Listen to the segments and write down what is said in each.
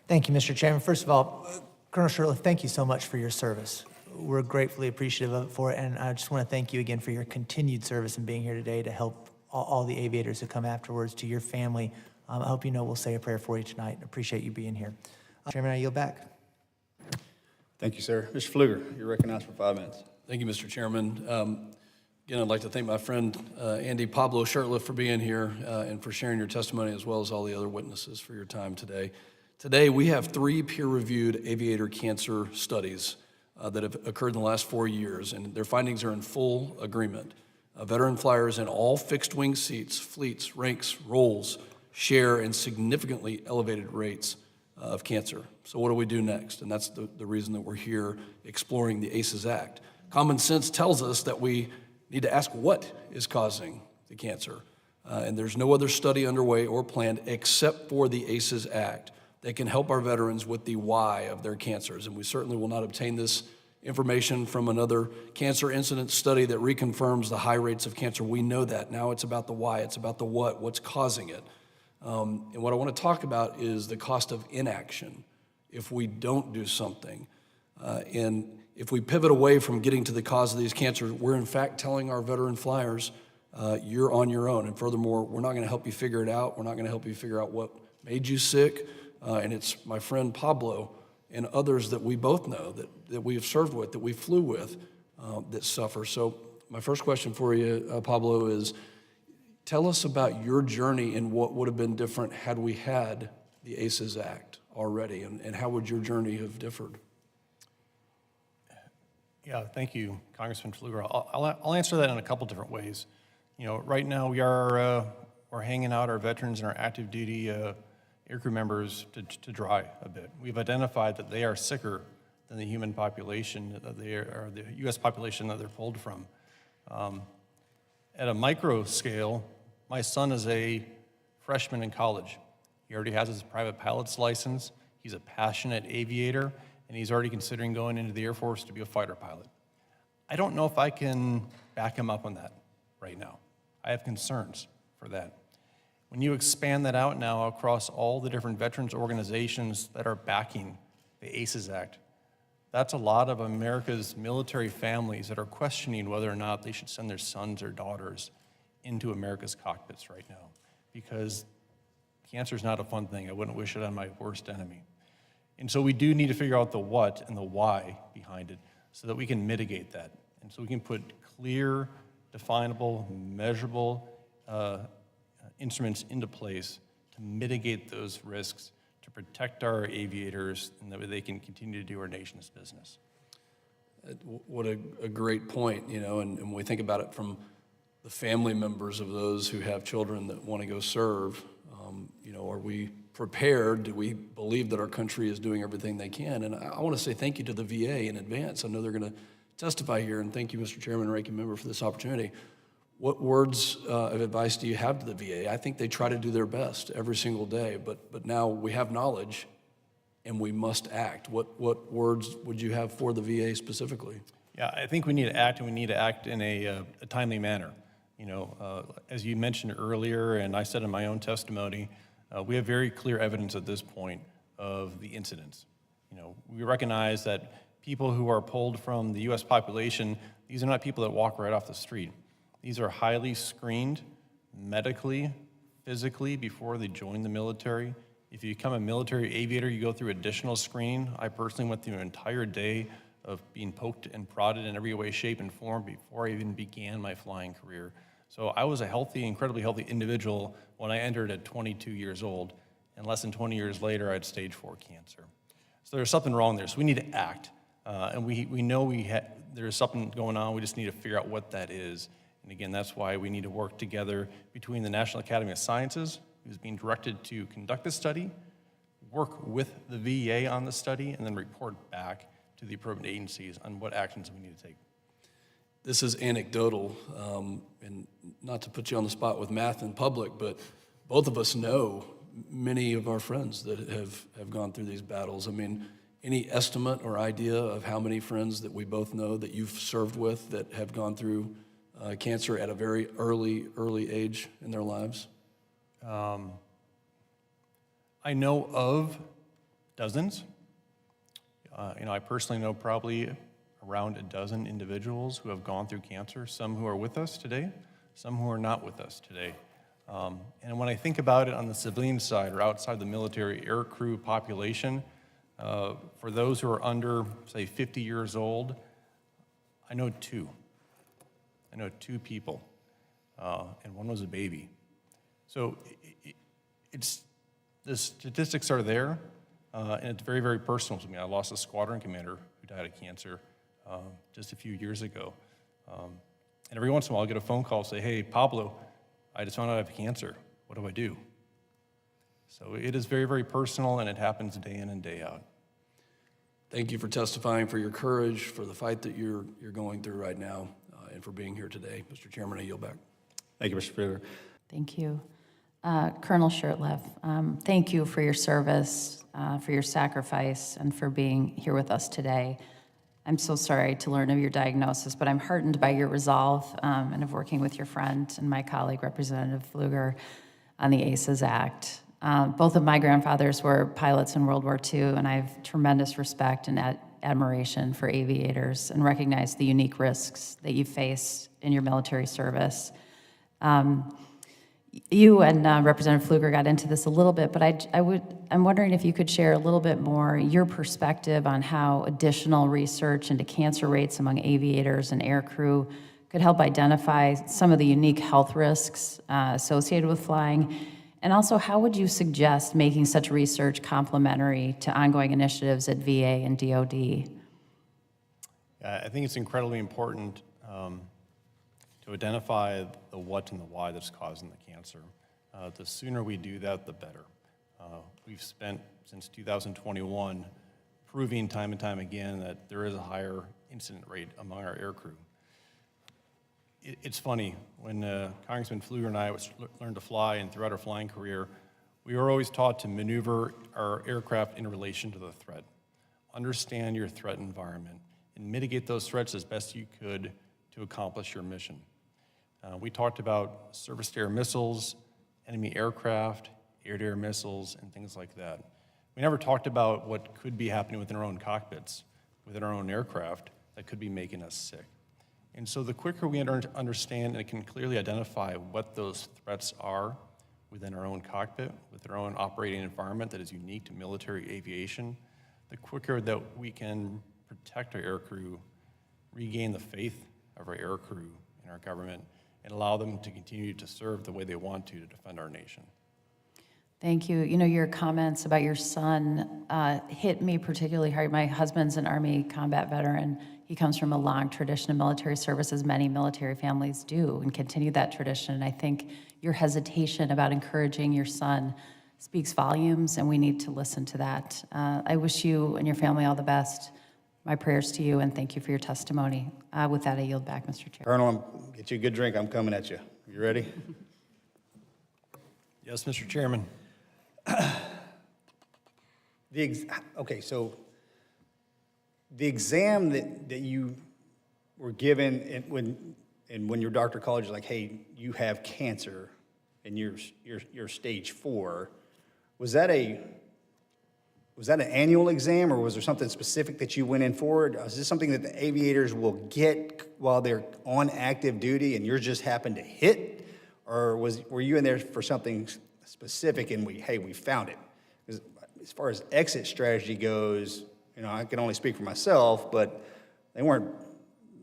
Thank you, Mr. Chairman. First of all, Colonel Shurtleff, thank you so much for your service. We're gratefully appreciative of it for it, and I just want to thank you again for your continued service and being here today to help all the aviators who come afterwards. To your family, I hope you know we'll say a prayer for you tonight. Appreciate you being here. Chairman, I yield back. Thank you, sir. Mr. Pfluger, you're recognized for 5 minutes. Thank you, Mr. Chairman. Again, I'd like to thank my friend Andy Pablo Shurtleff for being here and for sharing your testimony, as well as all the other witnesses for your time today. Today, we have 3 peer-reviewed aviator cancer studies that have occurred in the last 4 years, and their findings are in full agreement. Veteran flyers in all fixed-wing seats, fleets, ranks, roles share in significantly elevated rates of cancer. So what do we do next? And that's the reason that we're here exploring the ACEs Act. Common sense tells us that we need to ask what is causing the cancer. And there's no other study underway or planned except for the ACEs Act that can help our veterans with the why of their cancers. And we certainly will not obtain this information from another cancer incidence study that reconfirms the high rates of cancer. We know that. Now it's about the why, it's about the what's causing it. And what I want to talk about is the cost of inaction if we don't do something. And if we pivot away from getting to the cause of these cancers, we're in fact telling our veteran flyers, you're on your own. And furthermore, we're not going to help you figure it out. We're not going to help you figure out what made you sick. And it's my friend Pablo and others that we both know, that we have served with, that we flew with, that suffer. So my first question for you, Pablo, is tell us about your journey and what would have been different had we had the ACEs Act already, and how would your journey have differed? Yeah, thank you, Congressman Pfluger. I'll answer that in a couple different ways. You know, right now we're hanging out our veterans and our active duty aircrew members to dry a bit. We've identified that they are sicker than the human population, that they are the U.S. population that they're pulled from. At a micro scale, my son is a freshman in college. He already has his private pilot's license. He's a passionate aviator, and he's already considering going into the Air Force to be a fighter pilot. I don't know if I can back him up on that right now. I have concerns for that. When you expand that out now across all the different veterans organizations that are backing the ACEs Act, that's a lot of America's military families that are questioning whether or not they should send their sons or daughters into America's cockpits right now, because cancer is not a fun thing. I wouldn't wish it on my worst enemy. And so we do need to figure out the what and the why behind it so that we can mitigate that. And so we can put clear, definable, measurable instruments into place to mitigate those risks, to protect our aviators, and that way they can continue to do our nation's business. What a great point, you know, and when we think about it from the family members of those who have children that want to go serve, you know, are we prepared? Do we believe that our country is doing everything they can? And I want to say thank you to the VA in advance. I know they're going to testify here, and thank you, Mr. Chairman and Ranking Member, for this opportunity. What words of advice do you have to the VA? I think they try to do their best every single day, but now we have knowledge and we must act. What words would you have for the VA specifically? Yeah, I think we need to act, and we need to act in a timely manner. You know, as you mentioned earlier, and I said in my own testimony, we have very clear evidence at this point of the incidents. You know, we recognize that people who are pulled from the U.S. population, these are not people that walk right off the street. These are highly screened medically, physically before they join the military. If you become a military aviator, you go through additional screening. I personally went through an entire day of being poked and prodded in every way, shape, and form before I even began my flying career. So I was a healthy, incredibly healthy individual when I entered at 22 years old, and less than 20 years later, I had stage 4 cancer. So there's something wrong there, so we need to act. And we know there's something going on, we just need to figure out what that is. And again, that's why we need to work together between the National Academy of Sciences, who's being directed to conduct this study, work with the VA on the study, and then report back to the appropriate agencies on what actions we need to take. This is anecdotal, and not to put you on the spot with math in public, but both of us know many of our friends that have gone through these battles. I mean, any estimate or idea of how many friends that we both know that you've served with that have gone through cancer at a very early age in their lives? I know of dozens. I personally know probably around a dozen individuals who have gone through cancer, some who are with us today, some who are not with us today. And when I think about it on the civilian side or outside the military aircrew population, for those who are under, say, 50 years old, I know two. I know two people, and one was a baby. So the statistics are there, and it's very, very personal to me. I lost a squadron commander who died of cancer just a few years ago. And every once in a while, I'll get a phone call say, "Hey, Pablo, I just found out I have cancer. What do I do?" So it is very, very personal, and it happens day in and day out. Thank you for testifying, for your courage, for the fight that you're going through right now, and for being here today. Mr. Chairman, I yield back. Thank you, Mr. Pfluger. Thank you. Colonel Shurtleff, thank you for your service, for your sacrifice, and for being here with us today. I'm so sorry to learn of your diagnosis, but I'm heartened by your resolve and of working with your friend and my colleague, Representative Pfluger, on the ACES Act. Both of my grandfathers were pilots in World War II, and I have tremendous respect and admiration for aviators and recognize the unique risks that you face in your military service. You and Representative Pfluger got into this a little bit, but I'm wondering if you could share a little bit more your perspective on how additional research into cancer rates among aviators and aircrew could help identify some of the unique health risks associated with flying, and also how would you suggest making such research complementary to ongoing initiatives at VA and DoD? I think it's incredibly important to identify the what and the why that's causing the cancer. The sooner we do that, the better. We've spent, since 2021, proving time and time again that there is a higher incident rate among our aircrew. It's funny, when Congressman Pfluger and I learned to fly, and throughout our flying career, we were always taught to maneuver our aircraft in relation to the threat. Understand your threat environment and mitigate those threats as best you could to accomplish your mission. We talked about surface-to-air missiles, enemy aircraft, air-to-air missiles, and things like that. We never talked about what could be happening within our own cockpits, within our own aircraft, that could be making us sick. And so the quicker we understand and can clearly identify what those threats are within our own cockpit, within our own operating environment that is unique to military aviation, the quicker that we can protect our aircrew, regain the faith of our aircrew in our government, and allow them to continue to serve the way they want to defend our nation. Thank you. You know, your comments about your son hit me particularly hard. My husband's an Army combat veteran. He comes from a long tradition of military service, as many military families do, and continue that tradition. And I think your hesitation about encouraging your son speaks volumes, and we need to listen to that. I wish you and your family all the best. My prayers to you, and thank you for your testimony. With that, I yield back, Mr. Chair. Colonel, get you a good drink. I'm coming at you. You ready? Yes, Mr. Chairman. Okay, so the exam that you were given when your doctor called you, like, hey, you have cancer and you're stage 4, was that an annual exam, or was there something specific that you went in for? Is this something that the aviators will get while they're on active duty and yours just happened to hit? Or were you in there for something specific and we found it? As far as exit strategy goes, I can only speak for myself, but they weren't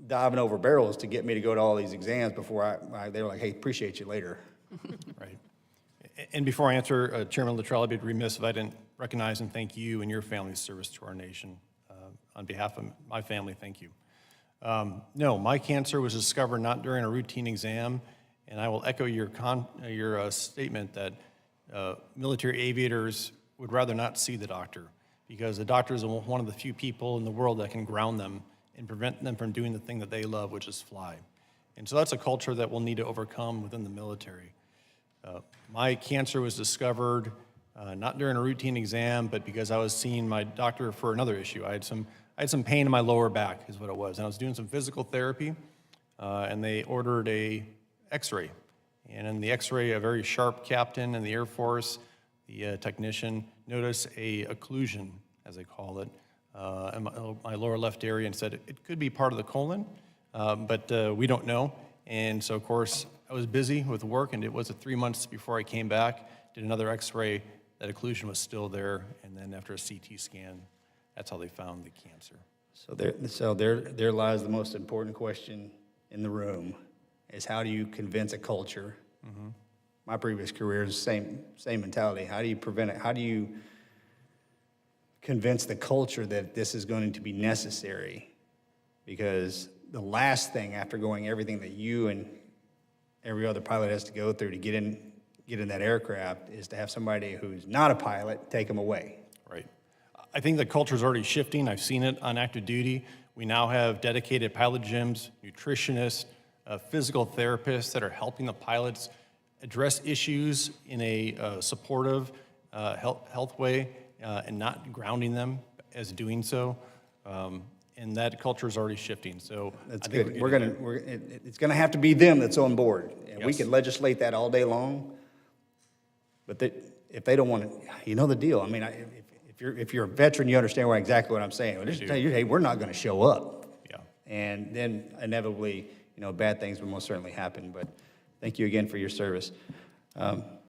diving over barrels to get me to go to all these exams before they were like, hey, appreciate you later. Right. And before I answer, Chairman Luttrell, I'd be remiss if I didn't recognize and thank you and your family's service to our nation. On behalf of my family, thank you. No, my cancer was discovered not during a routine exam, and I will echo your statement that military aviators would rather not see the doctor, because the doctor is one of the few people in the world that can ground them and prevent them from doing the thing that they love, which is fly. And so that's a culture that we'll need to overcome within the military. My cancer was discovered not during a routine exam, but because I was seeing my doctor for another issue. I had some pain in my lower back, is what it was. And I was doing some physical therapy, and they ordered a x-ray. And in the x-ray, a very sharp captain in the Air Force, the technician, notice a occlusion, as they call it, in my lower left area, and said it could be part of the colon, but we don't know. And so, of course, I was busy with work, and it was 3 months before I came back, did another x-ray, that occlusion was still there, and then after a CT scan, that's how they found the cancer. So there lies the most important question in the room, is how do you convince a culture? My previous career is the same mentality. How do you prevent it? How do you convince the culture that this is going to be necessary? Because the last thing after going everything that you and every other pilot has to go through to get in that aircraft is to have somebody who's not a pilot take them away. Right. I think the culture is already shifting. I've seen it on active duty. We now have dedicated pilot gyms, nutritionists, physical therapists that are helping the pilots address issues in a supportive, health way, and not grounding them as doing so. And that culture is already shifting. So That's I think good. It's gonna have to be them that's on board. And we Yes. can legislate that all day long. But if they don't want to, you know the deal. I mean, if you're a veteran, you understand exactly what I'm saying. Well, just tell you, hey, we're not gonna show up. Yeah. And then inevitably, bad things will most certainly happen. But thank you again for your service.